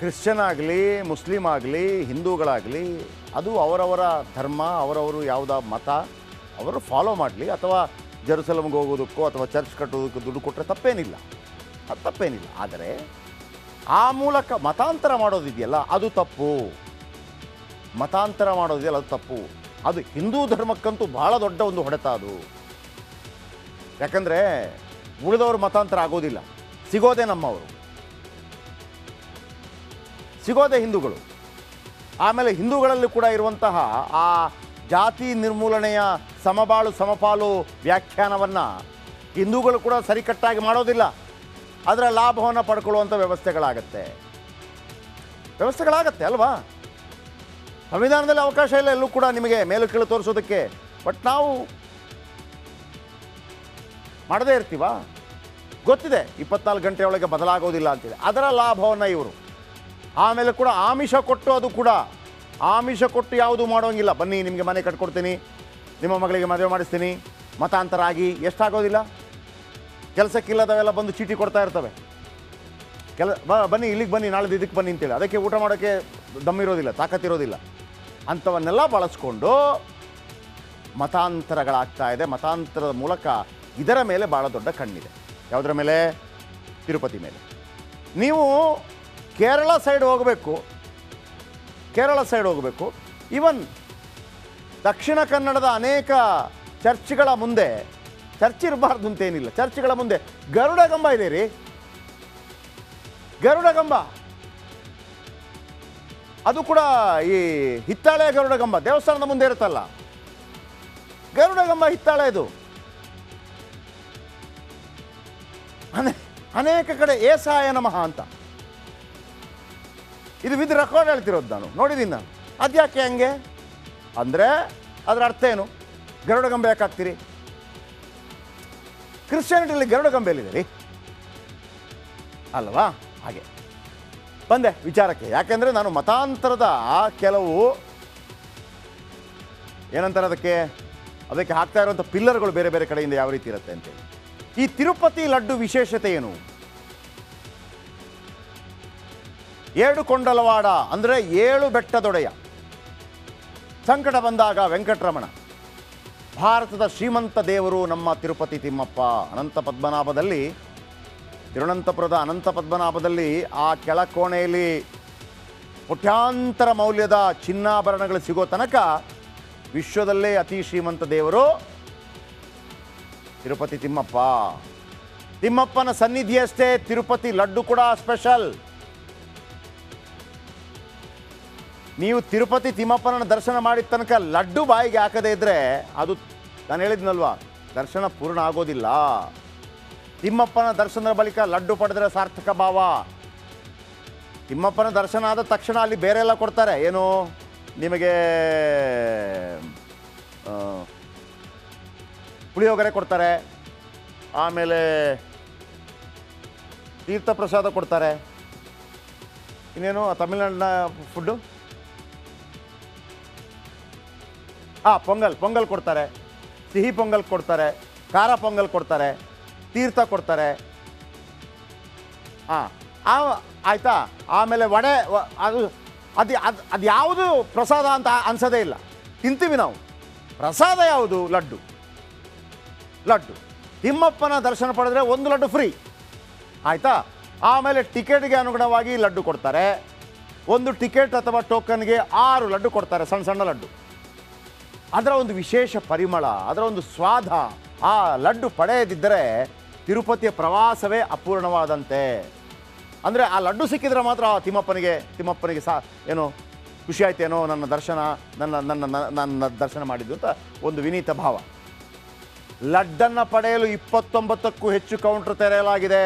Christian ಆಗಲಿ, Muslim ಆಗಲಿ, ಹಿಂದೂಗಳಾಗಲಿ, ಅದು ಅವರವರ ಧರ್ಮ, ಅವರವರು ಯಾವುದ ಮತ ಅವರು ಫಾಲೋ ಮಾಡಲಿ. ಅಥವಾ ಜೆರುಸಲಮ್ಗೆ ಹೋಗೋದಕ್ಕೋ ಅಥವಾ ಚರ್ಚ್ ಕಟ್ಟೋದಕ್ಕೂ ದುಡ್ಡು ಕೊಟ್ಟರೆ ತಪ್ಪೇನಿಲ್ಲ, ಅದು ತಪ್ಪೇನಿಲ್ಲ. ಆದರೆ ಆ ಮೂಲಕ ಮತಾಂತರ ಮಾಡೋದಿದೆಯಲ್ಲ ಅದು ತಪ್ಪು. ಮತಾಂತರ ಮಾಡೋದಿದೆಯಲ್ಲ ಅದು ತಪ್ಪು. ಅದು ಹಿಂದೂ ಧರ್ಮಕ್ಕಂತೂ ಭಾಳ ದೊಡ್ಡ ಒಂದು ಹೊಡೆತ ಅದು. ಯಾಕಂದರೆ ಉಳಿದವರು ಮತಾಂತರ ಆಗೋದಿಲ್ಲ, ಸಿಗೋದೇ ನಮ್ಮವರು, ಸಿಗೋದೇ ಹಿಂದೂಗಳು. ಆಮೇಲೆ ಹಿಂದೂಗಳಲ್ಲಿ ಕೂಡ ಇರುವಂತಹ ಆ ಜಾತಿ ನಿರ್ಮೂಲನೆಯ ಸಮಬಾಳು ಸಮಪಾಲು ವ್ಯಾಖ್ಯಾನವನ್ನು ಹಿಂದೂಗಳು ಕೂಡ ಸರಿಕಟ್ಟಾಗಿ ಮಾಡೋದಿಲ್ಲ. ಅದರ ಲಾಭವನ್ನು ಪಡ್ಕೊಳ್ಳುವಂಥ ವ್ಯವಸ್ಥೆಗಳಾಗತ್ತೆ ಅಲ್ವಾ? ಸಂವಿಧಾನದಲ್ಲಿ ಅವಕಾಶ ಇಲ್ಲ ಎಲ್ಲೂ ಕೂಡ ನಿಮಗೆ ಮೇಲು ಕೀಳು ತೋರಿಸೋದಕ್ಕೆ. ಬಟ್ ನಾವು ಮಾಡದೇ ಇರ್ತೀವ, ಗೊತ್ತಿದೆ 24 ಗಂಟೆ ಒಳಗೆ ಬದಲಾಗೋದಿಲ್ಲ ಅಂತೇಳಿ. ಅದರ ಲಾಭವನ್ನು ಇವರು ಆಮೇಲೆ ಕೂಡ ಆಮಿಷ ಕೊಟ್ಟು, ಅದು ಕೂಡ ಆಮಿಷ ಕೊಟ್ಟು ಯಾವುದೂ ಮಾಡೋಂಗಿಲ್ಲ. ಬನ್ನಿ ನಿಮಗೆ ಮನೆ ಕಟ್ಕೊಡ್ತೀನಿ, ನಿಮ್ಮ ಮಗಳಿಗೆ ಮದುವೆ ಮಾಡಿಸ್ತೀನಿ, ಮತಾಂತರ ಆಗಿ ಎಷ್ಟಾಗೋದಿಲ್ಲ. ಕೆಲಸಕ್ಕಿಲ್ಲದವೆಲ್ಲ ಬಂದು ಚೀಟಿ ಕೊಡ್ತಾ ಇರ್ತವೆ. ಬನ್ನಿ ಇಲ್ಲಿಗೆ ಬನ್ನಿ, ನಾಳೆ ಇದಕ್ಕೆ ಬನ್ನಿ ಅಂತೇಳಿ. ಅದಕ್ಕೆ ಊಟ ಮಾಡೋಕ್ಕೆ ದಮ್ಮಿರೋದಿಲ್ಲ, ತಾಕತ್ತಿರೋದಿಲ್ಲ. ಅಂಥವನ್ನೆಲ್ಲ ಬಳಸ್ಕೊಂಡು ಮತಾಂತರಗಳಾಗ್ತಾ ಇದೆ. ಮತಾಂತರದ ಮೂಲಕ ಇದರ ಮೇಲೆ ಭಾಳ ದೊಡ್ಡ ಕಣ್ಣಿದೆ. ಯಾವುದರ ಮೇಲೆ? ತಿರುಪತಿ ಮೇಲೆ. ನೀವು ಕೇರಳ ಸೈಡ್ ಹೋಗಬೇಕು, ಈವನ್ ದಕ್ಷಿಣ ಕನ್ನಡದ ಅನೇಕ ಚರ್ಚ್ಗಳ ಮುಂದೆ, ಚರ್ಚ್ ಇರಬಾರ್ದು ಅಂತೇನಿಲ್ಲ, ಚರ್ಚ್ಗಳ ಮುಂದೆ ಗರುಡಗಂಬ ಇದೆ ರೀ. ಗರುಡಗಂಬ ಅದು ಕೂಡ ಈ ಹಿತ್ತಾಳೆಯ ಗರುಡಗಂಬ, ದೇವಸ್ಥಾನದ ಮುಂದೆ ಇರುತ್ತಲ್ಲ ಗರುಡಗಂಬ, ಹಿತ್ತಾಳೆ. ಇದು ಅನೇಕ ಕಡೆ ಏಸಾಯ ನಮಃ ಅಂತ, ಇದು ವಿದ್ ರೆಕಾರ್ಡ್ ಹೇಳ್ತಿರೋದು, ನಾನು ನೋಡಿದ್ದೀನಿ. ನಾನು ಅದ್ಯಾಕೆ ಹಂಗೆ ಅಂದರೆ ಅದರ ಅರ್ಥ ಏನು? ಗರುಡಗಂಬೆ ಯಾಕೆ ಹಾಕ್ತೀರಿ? ಕ್ರಿಶ್ಚಿಯಾನಿಟಿಯಲ್ಲಿ ಗರುಡಗಂಬೆ ಎಲ್ಲಿದೆ ರೀ ಅಲ್ವಾ? ಹಾಗೆ ಬಂದೆ ವಿಚಾರಕ್ಕೆ. ಯಾಕೆಂದರೆ ನಾನು ಮತಾಂತರದ ಕೆಲವು ಏನಂತಾರೆ ಅದಕ್ಕೆ ಹಾಕ್ತಾ ಇರುವಂಥ ಪಿಲ್ಲರ್ಗಳು ಬೇರೆ ಬೇರೆ ಕಡೆಯಿಂದ ಯಾವ ರೀತಿ ಇರುತ್ತೆ ಅಂತೇಳಿ. ಈ ತಿರುಪತಿ ಲಡ್ಡು ವಿಶೇಷತೆ ಏನು? 7 ಕೊಂಡಲವಾಡ ಅಂದರೆ 7 ಬೆಟ್ಟದೊಡೆಯ, ಸಂಕಟ ಬಂದಾಗ ವೆಂಕಟರಮಣ, ಭಾರತದ ಶ್ರೀಮಂತ ದೇವರು ನಮ್ಮ ತಿರುಪತಿ ತಿಮ್ಮಪ್ಪ. ಅನಂತ ಪದ್ಮನಾಭದಲ್ಲಿ, ತಿರುವನಂತಪುರದ ಅನಂತ ಪದ್ಮನಾಭದಲ್ಲಿ ಆ ಕೆಳಕೋಣೆಯಲ್ಲಿ ಕೋಟ್ಯಾಂತರ ಮೌಲ್ಯದ ಚಿನ್ನಾಭರಣಗಳು ಸಿಗೋ ತನಕ ವಿಶ್ವದಲ್ಲೇ ಅತಿ ಶ್ರೀಮಂತ ದೇವರು ತಿರುಪತಿ ತಿಮ್ಮಪ್ಪ. ತಿಮ್ಮಪ್ಪನ ಸನ್ನಿಧಿಯಷ್ಟೇ ತಿರುಪತಿ ಲಡ್ಡು ಕೂಡ ಸ್ಪೆಷಲ್. ನೀವು ತಿರುಪತಿ ತಿಮ್ಮಪ್ಪನ ದರ್ಶನ ಮಾಡಿದ ತನಕ ಲಡ್ಡು ಬಾಯಿಗೆ ಹಾಕದೇ ಇದ್ದರೆ ಅದು, ನಾನು ಹೇಳಿದ್ನಲ್ವಾ, ದರ್ಶನ ಪೂರ್ಣ ಆಗೋದಿಲ್ಲ. ತಿಮ್ಮಪ್ಪನ ದರ್ಶನದ ಬಳಿಕ ಲಡ್ಡು ಪಡೆದರೆ ಸಾರ್ಥಕ ಭಾವ. ತಿಮ್ಮಪ್ಪನ ದರ್ಶನ ಆದ ತಕ್ಷಣ ಅಲ್ಲಿ ಬೇರೆ ಎಲ್ಲ ಕೊಡ್ತಾರೆ. ಏನು ನಿಮಗೆ ಪುಳಿಯೋಗರೆ ಕೊಡ್ತಾರೆ, ಆಮೇಲೆ ತೀರ್ಥ ಪ್ರಸಾದ ಕೊಡ್ತಾರೆ, ಇನ್ನೇನು ತಮಿಳ್ನಾಡಿನ ಫುಡ್ಡು, ಪೊಂಗಲ್ ಕೊಡ್ತಾರೆ, ಸಿಹಿ ಪೊಂಗಲ್ ಕೊಡ್ತಾರೆ, ಖಾರ ಪೊಂಗಲ್ ಕೊಡ್ತಾರೆ, ತೀರ್ಥ ಕೊಡ್ತಾರೆ. ಆಯಿತಾ. ಆಮೇಲೆ ವಡೆ, ಅದು ಯಾವುದು ಪ್ರಸಾದ ಅಂತ ಅನ್ಸೋದೇ ಇಲ್ಲ, ತಿಂತೀವಿ ನಾವು. ಪ್ರಸಾದ ಯಾವುದು? ಲಡ್ಡು. ತಿಮ್ಮಪ್ಪನ ದರ್ಶನ ಪಡೆದ್ರೆ 1 ಲಡ್ಡು ಫ್ರೀ, ಆಯಿತಾ. ಆಮೇಲೆ ಟಿಕೆಟ್ಗೆ ಅನುಗುಣವಾಗಿ ಲಡ್ಡು ಕೊಡ್ತಾರೆ. 1 ಟಿಕೆಟ್ ಅಥವಾ ಟೋಕನ್ಗೆ 6 ಲಡ್ಡು ಕೊಡ್ತಾರೆ, ಸಣ್ಣ ಸಣ್ಣ ಲಡ್ಡು. ಅದರ ಒಂದು ವಿಶೇಷ ಪರಿಮಳ, ಅದರ ಒಂದು ಸ್ವಾದ, ಆ ಲಡ್ಡು ಪಡೆಯದಿದ್ದರೆ ತಿರುಪತಿಯ ಪ್ರವಾಸವೇ ಅಪೂರ್ಣವಾದಂತೆ. ಅಂದರೆ ಆ ಲಡ್ಡು ಸಿಕ್ಕಿದ್ರೆ ಮಾತ್ರ ತಿಮ್ಮಪ್ಪನಿಗೆ ಏನೋ ಖುಷಿ ಆಯ್ತೇನೋ, ನನ್ನ ದರ್ಶನ ಮಾಡಿದ್ದು ಅಂತ ಒಂದು ವಿನೀತ ಭಾವ. ಲಡ್ಡನ್ನು ಪಡೆಯಲು 29ಕ್ಕೂ ಹೆಚ್ಚು ಕೌಂಟರ್ ತೆರೆಯಲಾಗಿದೆ.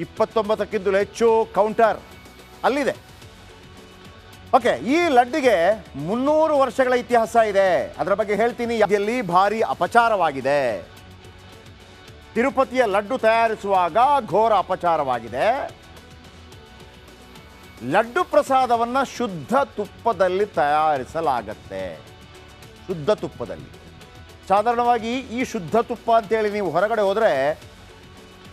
29ಕ್ಕಿಂತಲೂ ಹೆಚ್ಚು ಕೌಂಟರ್ ಅಲ್ಲಿದೆ. ಓಕೆ, ಈ ಲಡ್ಡಿಗೆ 300 ವರ್ಷಗಳ ಇತಿಹಾಸ ಇದೆ. ಅದರ ಬಗ್ಗೆ ಹೇಳ್ತೀನಿ. ಇಲ್ಲಿ ಭಾರಿ ಅಪಚಾರವಾಗಿದೆ. ತಿರುಪತಿಯ ಲಡ್ಡು ತಯಾರಿಸುವಾಗ ಘೋರ ಅಪಚಾರವಾಗಿದೆ. ಲಡ್ಡು ಪ್ರಸಾದವನ್ನು ಶುದ್ಧ ತುಪ್ಪದಲ್ಲಿ ತಯಾರಿಸಲಾಗತ್ತೆ. ಶುದ್ಧ ತುಪ್ಪದಲ್ಲಿ. ಸಾಧಾರಣವಾಗಿ ಈ ಶುದ್ಧ ತುಪ್ಪ ಅಂತೇಳಿ ನೀವು ಹೊರಗಡೆ ಹೋದರೆ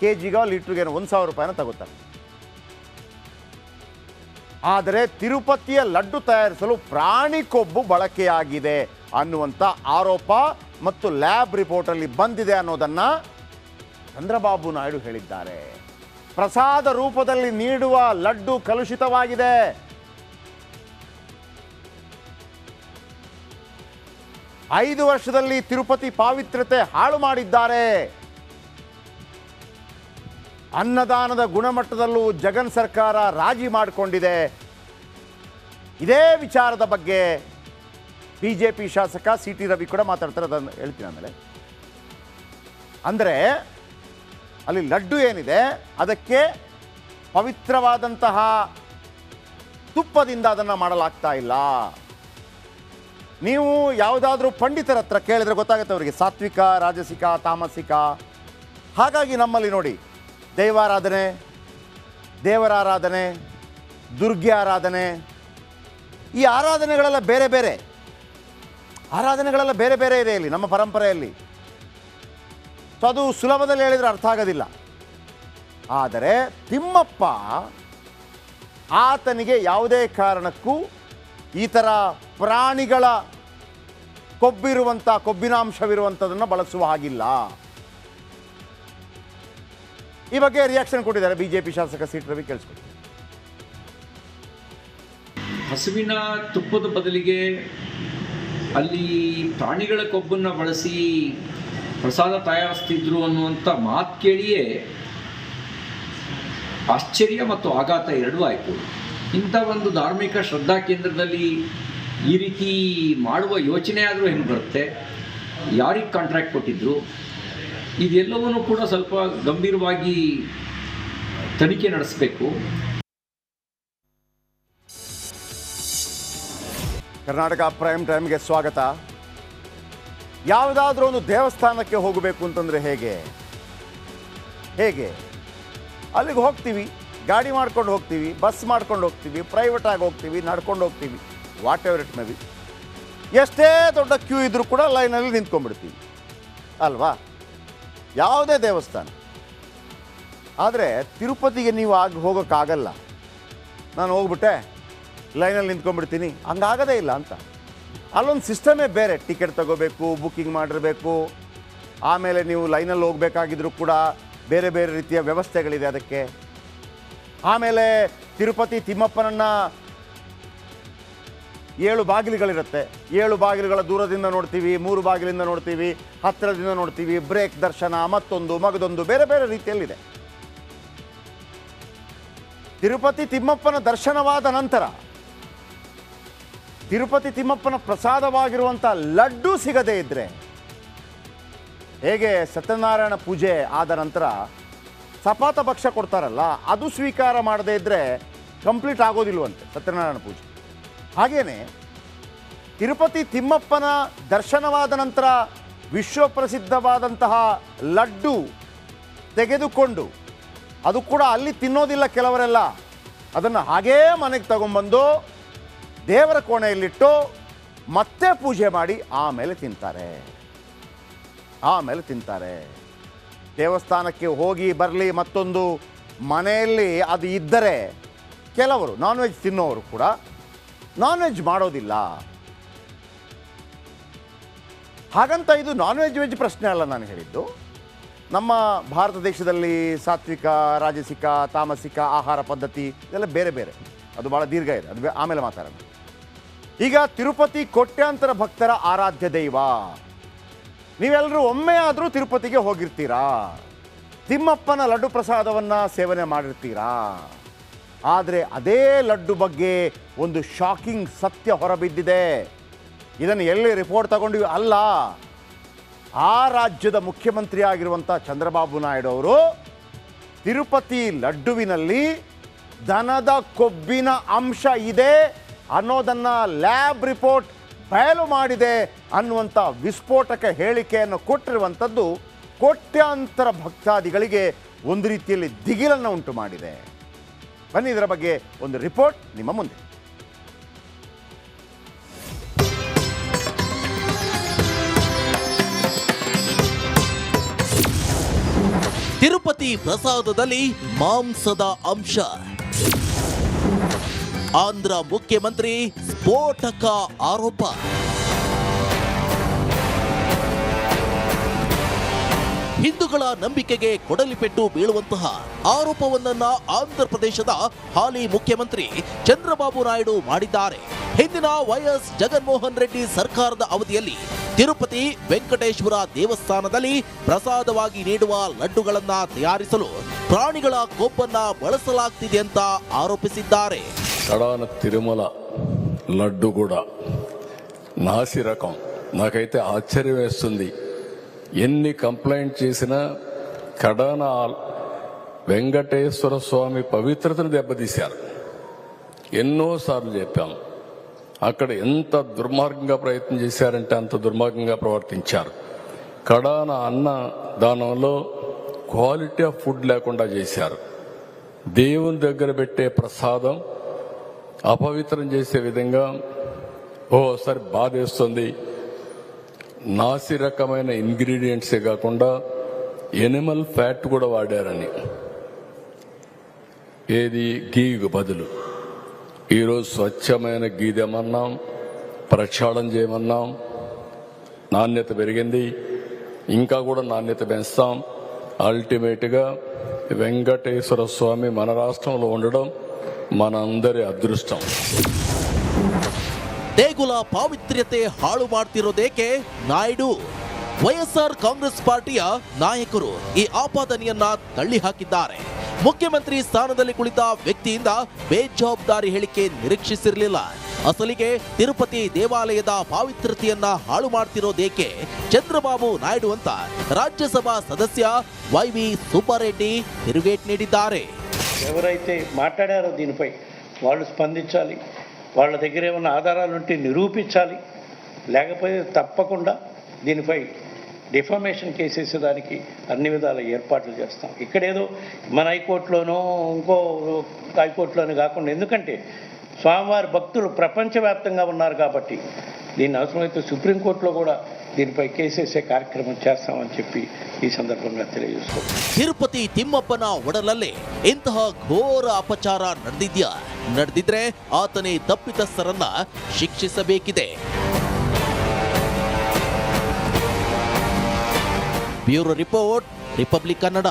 KGಗೋ ಲೀಟ್ರಿಗೇನೋ 1000 ರೂಪಾಯಿನ ತಗೋತಾರೆ. ಆದರೆ ತಿರುಪತಿಯ ಲಡ್ಡು ತಯಾರಿಸಲು ಪ್ರಾಣಿ ಕೊಬ್ಬು ಬಳಕೆಯಾಗಿದೆ ಅನ್ನುವಂಥ ಆರೋಪ ಮತ್ತು ಲ್ಯಾಬ್ ರಿಪೋರ್ಟಲ್ಲಿ ಬಂದಿದೆ ಅನ್ನೋದನ್ನು ಚಂದ್ರಬಾಬು ನಾಯ್ಡು ಹೇಳಿದ್ದಾರೆ. ಪ್ರಸಾದ ರೂಪದಲ್ಲಿ ನೀಡುವ ಲಡ್ಡು ಕಲುಷಿತವಾಗಿದೆ. ಐದು ವರ್ಷದಲ್ಲಿ ತಿರುಪತಿ ಪಾವಿತ್ರ್ಯತೆ ಹಾಳು ಮಾಡಿದ್ದಾರೆ. ಅನ್ನದಾನದ ಗುಣಮಟ್ಟದಲ್ಲೂ ಜಗನ್ ಸರ್ಕಾರ ರಾಜಿ ಮಾಡಿಕೊಂಡಿದೆ. ಇದೇ ವಿಚಾರದ ಬಗ್ಗೆ ಬಿಜೆಪಿ ಶಾಸಕ ಸಿ.ಟಿ. ರವಿ ಕೂಡ ಮಾತಾಡ್ತಾರೆ. ಅದನ್ನು ಹೇಳ್ತೀನಿ ಆಮೇಲೆ. ಅಂದರೆ ಅಲ್ಲಿ ಲಡ್ಡು ಏನಿದೆ ಅದಕ್ಕೆ ಪವಿತ್ರವಾದಂತಹ ತುಪ್ಪದಿಂದ ಅದನ್ನು ಮಾಡಲಾಗ್ತಾ ಇಲ್ಲ. ನೀವು ಯಾವುದಾದ್ರೂ ಪಂಡಿತರ ಹತ್ರ ಕೇಳಿದ್ರೆ ಗೊತ್ತಾಗುತ್ತೆ ಅವರಿಗೆ ಸಾತ್ವಿಕ, ರಾಜಸಿಕ, ತಾಮಸಿಕ. ಹಾಗಾಗಿ ನಮ್ಮಲ್ಲಿ ನೋಡಿ ದೈವಾರಾಧನೆ, ದೇವರ ಆರಾಧನೆ, ದುರ್ಗೆ ಆರಾಧನೆ, ಈ ಆರಾಧನೆಗಳೆಲ್ಲ ಬೇರೆ ಬೇರೆ ಇದೆ ಇಲ್ಲಿ ನಮ್ಮ ಪರಂಪರೆಯಲ್ಲಿ. ಸೊ ಅದು ಸುಲಭದಲ್ಲಿ ಹೇಳಿದರೆ ಅರ್ಥ ಆಗೋದಿಲ್ಲ. ಆದರೆ ತಿಮ್ಮಪ್ಪ ಆತನಿಗೆ ಯಾವುದೇ ಕಾರಣಕ್ಕೂ ಈ ಥರ ಪ್ರಾಣಿಗಳ ಕೊಬ್ಬಿನಾಂಶವಿರುವಂಥದ್ದನ್ನು ಬಳಸುವ ಹಾಗಿಲ್ಲ. ಈ ಬಗ್ಗೆ ರಿಯಾಕ್ಷನ್ ಕೊಟ್ಟಿದ್ದಾರೆ ಬಿಜೆಪಿ ಶಾಸಕ ಸಿ.ಟಿ. ರವಿ. ಕೇಳಿಸ್ಕೊಡಿ. ಹಸುವಿನ ತುಪ್ಪದ ಬದಲಿಗೆ ಅಲ್ಲಿ ಪ್ರಾಣಿಗಳ ಕೊಬ್ಬನ್ನು ಬಳಸಿ ಪ್ರಸಾದ ತಯಾರಿಸ್ತಿದ್ರು ಅನ್ನುವಂಥ ಮಾತು ಕೇಳಿಯೇ ಆಶ್ಚರ್ಯ ಮತ್ತು ಆಘಾತ ಎರಡೂ ಆಯಿತು. ಇಂಥ ಒಂದು ಧಾರ್ಮಿಕ ಶ್ರದ್ಧಾ ಕೇಂದ್ರದಲ್ಲಿ ಈ ರೀತಿ ಮಾಡುವ ಯೋಚನೆ ಆದರೂ ಹೆಂಗೆ ಬರುತ್ತೆ? ಯಾರಿಗೆ ಕಾಂಟ್ರಾಕ್ಟ್ ಕೊಟ್ಟಿದ್ರು? ಇದೆಲ್ಲವನ್ನೂ ಕೂಡ ಸ್ವಲ್ಪ ಗಂಭೀರವಾಗಿ ತನಿಖೆ ನಡೆಸಬೇಕು. ಕರ್ನಾಟಕ ಪ್ರೈಮ್ ಟೈಮ್ಗೆ ಸ್ವಾಗತ. ಯಾವುದಾದ್ರೂ ಒಂದು ದೇವಸ್ಥಾನಕ್ಕೆ ಹೋಗಬೇಕು ಅಂತಂದರೆ ಹೇಗೆ ಅಲ್ಲಿಗೆ ಹೋಗ್ತೀವಿ, ಗಾಡಿ ಮಾಡ್ಕೊಂಡು ಹೋಗ್ತೀವಿ, ಬಸ್ ಮಾಡ್ಕೊಂಡು ಹೋಗ್ತೀವಿ, ಪ್ರೈವೇಟಾಗಿ ಹೋಗ್ತೀವಿ, ನಡ್ಕೊಂಡು ಹೋಗ್ತೀವಿ, what ever it may be. ಎಷ್ಟೇ ದೊಡ್ಡ ಕ್ಯೂ ಇದ್ದರೂ ಕೂಡ ಲೈನಲ್ಲಿ ನಿಂತ್ಕೊಂಡ್ಬಿಡ್ತೀವಿ ಅಲ್ವಾ? ಯಾವುದೇ ದೇವಸ್ಥಾನ. ಆದರೆ ತಿರುಪತಿಗೆ ನೀವು ಹೋಗೋಕ್ಕಾಗಲ್ಲ. ನಾನು ಹೋಗ್ಬಿಟ್ಟೆ ಲೈನಲ್ಲಿ ನಿಂತ್ಕೊಂಡ್ಬಿಡ್ತೀನಿ, ಹಂಗಾಗದೇ ಇಲ್ಲ ಅಂತ. ಅಲ್ಲೊಂದು ಸಿಸ್ಟಮೇ ಬೇರೆ. ಟಿಕೆಟ್ ತಗೋಬೇಕು, ಬುಕ್ಕಿಂಗ್ ಮಾಡಿರಬೇಕು. ಆಮೇಲೆ ನೀವು ಲೈನಲ್ಲಿ ಹೋಗಬೇಕಾಗಿದ್ರೂ ಕೂಡ ಬೇರೆ ಬೇರೆ ರೀತಿಯ ವ್ಯವಸ್ಥೆಗಳಿದೆ ಅದಕ್ಕೆ. ಆಮೇಲೆ ತಿರುಪತಿ ತಿಮ್ಮಪ್ಪನನ್ನು 7 ಬಾಗಿಲುಗಳಿರುತ್ತೆ. 7 ಬಾಗಿಲುಗಳ ದೂರದಿಂದ ನೋಡ್ತೀವಿ, 3 ಬಾಗಿಲಿಂದ ನೋಡ್ತೀವಿ, ಹತ್ತಿರದಿಂದ ನೋಡ್ತೀವಿ, ಬ್ರೇಕ್ ದರ್ಶನ, ಮಗದೊಂದು ಬೇರೆ ಬೇರೆ ರೀತಿಯಲ್ಲಿದೆ. ತಿರುಪತಿ ತಿಮ್ಮಪ್ಪನ ದರ್ಶನವಾದ ನಂತರ ತಿರುಪತಿ ತಿಮ್ಮಪ್ಪನ ಪ್ರಸಾದವಾಗಿರುವಂಥ ಲಡ್ಡು ಸಿಗದೇ ಇದ್ದರೆ ಹೇಗೆ ಸತ್ಯನಾರಾಯಣ ಪೂಜೆ ಆದ ನಂತರ ಸಪಾತ ಭಕ್ಷ ಕೊಡ್ತಾರಲ್ಲ, ಅದು ಸ್ವೀಕಾರ ಮಾಡದೇ ಇದ್ದರೆ ಕಂಪ್ಲೀಟ್ ಆಗೋದಿಲ್ವಂತೆ ಸತ್ಯನಾರಾಯಣ ಪೂಜೆ. ಹಾಗೆಯೇ ತಿರುಪತಿ ತಿಮ್ಮಪ್ಪನ ದರ್ಶನವಾದ ನಂತರ ವಿಶ್ವಪ್ರಸಿದ್ಧವಾದಂತಹ ಲಡ್ಡು ತೆಗೆದುಕೊಂಡು ಅದು ಕೂಡ ಅಲ್ಲಿ ತಿನ್ನೋದಿಲ್ಲ ಕೆಲವರೆಲ್ಲ, ಅದನ್ನು ಹಾಗೇ ಮನೆಗೆ ತಗೊಂಬಂದು ದೇವರ ಕೋಣೆಯಲ್ಲಿಟ್ಟು ಮತ್ತೆ ಪೂಜೆ ಮಾಡಿ ಆಮೇಲೆ ತಿಂತಾರೆ. ದೇವಸ್ಥಾನಕ್ಕೆ ಹೋಗಿ ಬರಲಿ, ಮತ್ತೊಂದು ಮನೆಯಲ್ಲಿ ಅದು ಇದ್ದರೆ ಕೆಲವರು ನಾನ್ ವೆಜ್ ತಿನ್ನೋರು ಕೂಡ ನಾನ್ ವೆಜ್ ಮಾಡೋದಿಲ್ಲ. ಹಾಗಂತ ಇದು ನಾನ್ ವೆಜ್ ಪ್ರಶ್ನೆ ಅಲ್ಲ ನಾನು ಹೇಳಿದ್ದು. ನಮ್ಮ ಭಾರತ ದೇಶದಲ್ಲಿ ಸಾತ್ವಿಕ, ರಾಜಸಿಕ, ತಾಮಸಿಕ ಆಹಾರ ಪದ್ಧತಿ ಇದೆಲ್ಲ ಬೇರೆ ಬೇರೆ. ಅದು ಭಾಳ ದೀರ್ಘ ಇದೆ, ಅದು ಆಮೇಲೆ ಮಾತಾಡೋಣ. ಈಗ ತಿರುಪತಿ ಕೋಟ್ಯಾಂತರ ಭಕ್ತರ ಆರಾಧ್ಯ ದೈವ. ನೀವೆಲ್ಲರೂ ಒಮ್ಮೆ ಆದರೂ ತಿರುಪತಿಗೆ ಹೋಗಿರ್ತೀರಾ, ತಿಮ್ಮಪ್ಪನ ಲಡ್ಡು ಪ್ರಸಾದವನ್ನು ಸೇವನೆ ಮಾಡಿರ್ತೀರಾ. ಆದರೆ ಅದೇ ಲಡ್ಡು ಬಗ್ಗೆ ಒಂದು ಶಾಕಿಂಗ್ ಸತ್ಯ ಹೊರಬಿದ್ದಿದೆ. ಇದನ್ನು ಎಲ್ಲಿ ರಿಪೋರ್ಟ್ ತಗೊಂಡಿವಿ ಅಲ್ಲ, ಆ ರಾಜ್ಯದ ಮುಖ್ಯಮಂತ್ರಿ ಆಗಿರುವಂಥ ಚಂದ್ರಬಾಬು ನಾಯ್ಡು ಅವರು ತಿರುಪತಿ ಲಡ್ಡುವಿನಲ್ಲಿ ದನದ ಕೊಬ್ಬಿನ ಅಂಶ ಇದೆ ಅನ್ನೋದನ್ನು ಲ್ಯಾಬ್ ರಿಪೋರ್ಟ್ ಬಯಲು ಮಾಡಿದೆ ಅನ್ನುವಂಥ ವಿಸ್ಫೋಟಕ ಹೇಳಿಕೆಯನ್ನು ಕೊಟ್ಟಿರುವಂಥದ್ದು ಕೋಟ್ಯಾಂತರ ಭಕ್ತಾದಿಗಳಿಗೆ ಒಂದು ರೀತಿಯಲ್ಲಿ ದಿಗಿಲನ್ನು ಉಂಟು ಮಾಡಿದೆ. ಬನ್ನಿ ಇದರ ಬಗ್ಗೆ ಒಂದು ರಿಪೋರ್ಟ್ ನಿಮ್ಮ ಮುಂದೆ. ತಿರುಪತಿ ಪ್ರಸಾದದಲ್ಲಿ ಮಾಂಸದ ಅಂಶ. ಆಂಧ್ರ ಮುಖ್ಯಮಂತ್ರಿ ಸ್ಫೋಟಕ ಆರೋಪ. ಹಿಂದೂಗಳ ನಂಬಿಕೆಗೆ ಕೊಡಲಿಪೆಟ್ಟು ಬೀಳುವಂತಹ ಆರೋಪವನ್ನ ಆಂಧ್ರ ಪ್ರದೇಶದ ಹಾಲಿ ಮುಖ್ಯಮಂತ್ರಿ ಚಂದ್ರಬಾಬು ನಾಯ್ಡು ಮಾಡಿದ್ದಾರೆ. ಹಿಂದಿನ ವೈಎಸ್ ಜಗನ್ಮೋಹನ್ ರೆಡ್ಡಿ ಸರ್ಕಾರದ ಅವಧಿಯಲ್ಲಿ ತಿರುಪತಿ ವೆಂಕಟೇಶ್ವರ ದೇವಸ್ಥಾನದಲ್ಲಿ ಪ್ರಸಾದವಾಗಿ ನೀಡುವ ಲಡ್ಡುಗಳನ್ನ ತಯಾರಿಸಲು ಪ್ರಾಣಿಗಳ ಕೊಬ್ಬನ್ನ ಬಳಸಲಾಗ್ತಿದೆ ಅಂತ ఆరోపిಸಿದ್ದಾರೆ. కడాన తిరుమల లడ్డు కూడా నాసి రకం. నాకైతే ఆశ్చర్యం వేస్తుంది. ఎన్ని కంప్లైంట్ చేసినా కడాన వెంకటేశ్వర స్వామి పవిత్రతను దెబ్బతీశారు. ఎన్నోసార్లు చెప్పాం. అక్కడ ఎంత దుర్మార్గంగా ప్రయత్నం చేశారంటే అంత దుర్మార్గంగా ప్రవర్తించారు. కడాన అన్న దానంలో క్వాలిటీ ఆఫ్ ఫుడ్ లేకుండా చేశారు. దేవుని దగ్గర పెట్టే ప్రసాదం అపవిత్రం చేసే విధంగా ఓసారి బాధేస్తుంది. నాసి రకమైన ఇంగ్రీడియంట్సే కాకుండా ఎనిమల్ ఫ్యాట్ కూడా వాడారని, ఏది గీకు బదులు. ఈరోజు స్వచ్ఛమైన గీ తెమన్నాం, ప్రక్షాళన చేయమన్నాం. నాణ్యత పెరిగింది, ఇంకా కూడా నాణ్యత పెంచుతాం. అల్టిమేట్గా వెంకటేశ్వర స్వామి మన రాష్ట్రంలో ఉండడం మనందరి అదృష్టం. ದೇಗುಲ ಪಾವಿತ್ರ್ಯತೆ ಹಾಳು ಮಾಡ್ತಿರೋದೇಕೆ ನಾಯ್ಡು? ವೈಎಸ್ಆರ್ ಕಾಂಗ್ರೆಸ್ ಪಾರ್ಟಿಯ ನಾಯಕರು ಈ ಆಪಾದನೆಯನ್ನ ತಳ್ಳಿ ಹಾಕಿದ್ದಾರೆ. ಮುಖ್ಯಮಂತ್ರಿ ಸ್ಥಾನದಲ್ಲಿ ಕುಳಿತ ವ್ಯಕ್ತಿಯಿಂದ ಬೇಜವಾಬ್ದಾರಿ ಹೇಳಿಕೆ ನಿರೀಕ್ಷಿಸಿರಲಿಲ್ಲ. ಅಸಲಿಗೆ ತಿರುಪತಿ ದೇವಾಲಯದ ಪಾವಿತ್ರ್ಯತೆಯನ್ನ ಹಾಳು ಮಾಡ್ತಿರೋದೇಕೆ ಚಂದ್ರಬಾಬು ನಾಯ್ಡು ಅಂತ ರಾಜ್ಯಸಭಾ ಸದಸ್ಯ ವೈವಿ ಸುಬ್ಬಾರೆಡ್ಡಿ ತಿರುಗೇಟ್ ನೀಡಿದ್ದಾರೆ. ఎవరైతే మాట్లాడారో దీనిపై వాళ్ళు స్పందించాలి. వాళ్ళ దగ్గర ఏమైనా ఆధారాలు ఉంటే నిరూపించాలి. లేకపోతే తప్పకుండా దీనిపై డిఫామేషన్ కేసు వేసేదానికి అన్ని విధాల ఏర్పాట్లు చేస్తాం. ఇక్కడేదో మన హైకోర్టులోనో ఇంకో హైకోర్టులోనో కాకుండా, ఎందుకంటే స్వామివారి భక్తులు ప్రపంచవ్యాప్తంగా ఉన్నారు కాబట్టి దీన్ని అవసరమైతే సుప్రీంకోర్టులో కూడా దీనిపై కేసేసే కార్యక్రమం చేస్తామని చెప్పి ఈ సందర్భంగా తెలియజేస్తున్నాం. ತಿರುಪತಿ ತಿಮ್ಮಪ್ಪನ ಒಡಲಲ್ಲೇ ಇಂತಹ ಘೋರ ಅಪಚಾರ ನಡೆದಿದ್ರೆ ಆತನೇ ತಪ್ಪಿತಸ್ಥರನ್ನ ಶಿಕ್ಷಿಸಬೇಕಿದೆ. Bureau report, republic Kannada.